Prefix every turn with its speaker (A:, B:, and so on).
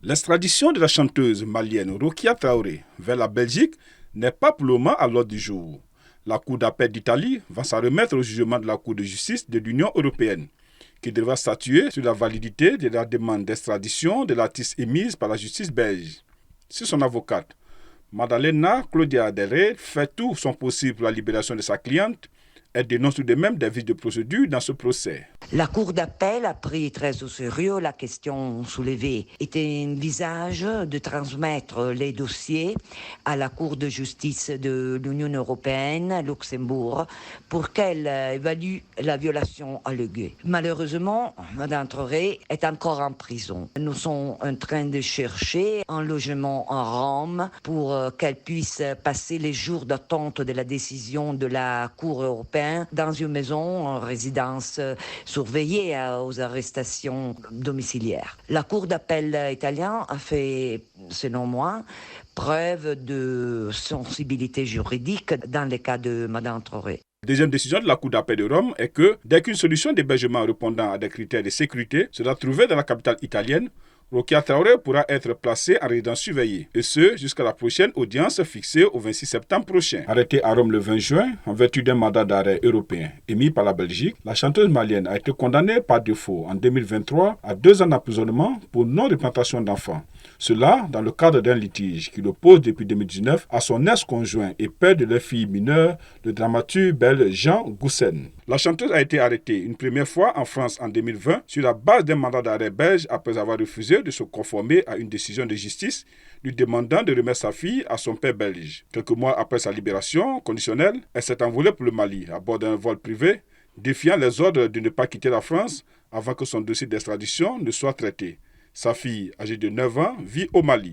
A: L'extradition de la chanteuse malienne Rokia Traoré vers la Belgique n'est pas pour le moment à l'ordre du jour. La Cour d'appel d'Italie va s'en remettre au jugement de la Cour de justice de l'Union européenne, qui devra statuer sur la validité de la demande d'extradition de l'artiste émise par la justice belge. Si son avocate, Madalena Claudia Del Rey, fait tout son possible pour la libération de sa cliente, elle dénonce tout de même des vices de procédure dans ce procès.
B: La Cour d'appel a pris très au sérieux la question soulevée et envisage de transmettre les dossiers à la Cour de justice de l'Union européenne à Luxembourg pour qu'elle évalue la violation alléguée. Malheureusement, Mme Traoré est encore en prison. Nous sommes en train de chercher un logement en Rome pour qu'elle puisse passer les jours d'attente de la décision de la Cour européenne dans une maison en résidence surveillée aux arrestations domiciliaires. La Cour d'appel italienne a fait, selon moi, preuve de sensibilité juridique dans le cas de Mme Traoré.
A: Deuxième décision de la Cour d'appel de Rome est que, dès qu'une solution d'hébergement répondant à des critères de sécurité sera trouvée dans la capitale italienne, Rokia Traoré pourra être placée en résidence surveillée, et ce jusqu'à la prochaine audience fixée au 26 septembre prochain. Arrêtée à Rome le 20 juin, en vertu d'un mandat d'arrêt européen émis par la Belgique, la chanteuse malienne a été condamnée par défaut en 2023 à 2 ans d'emprisonnement pour non-représentation d'enfants. Cela dans le cadre d'un litige qui l'oppose depuis 2019 à son ex-conjoint et père de leur fille mineure, le dramaturge belge Jean Goussen. La chanteuse a été arrêtée une première fois en France en 2020 sur la base d'un mandat d'arrêt belge après avoir refusé de se conformer à une décision de justice lui demandant de remettre sa fille à son père belge. Quelques mois après sa libération conditionnelle, elle s'est envolée pour le Mali à bord d'un vol privé, défiant les ordres de ne pas quitter la France avant que son dossier d'extradition ne soit traité. Sa fille, âgée de 9 ans, vit au Mali.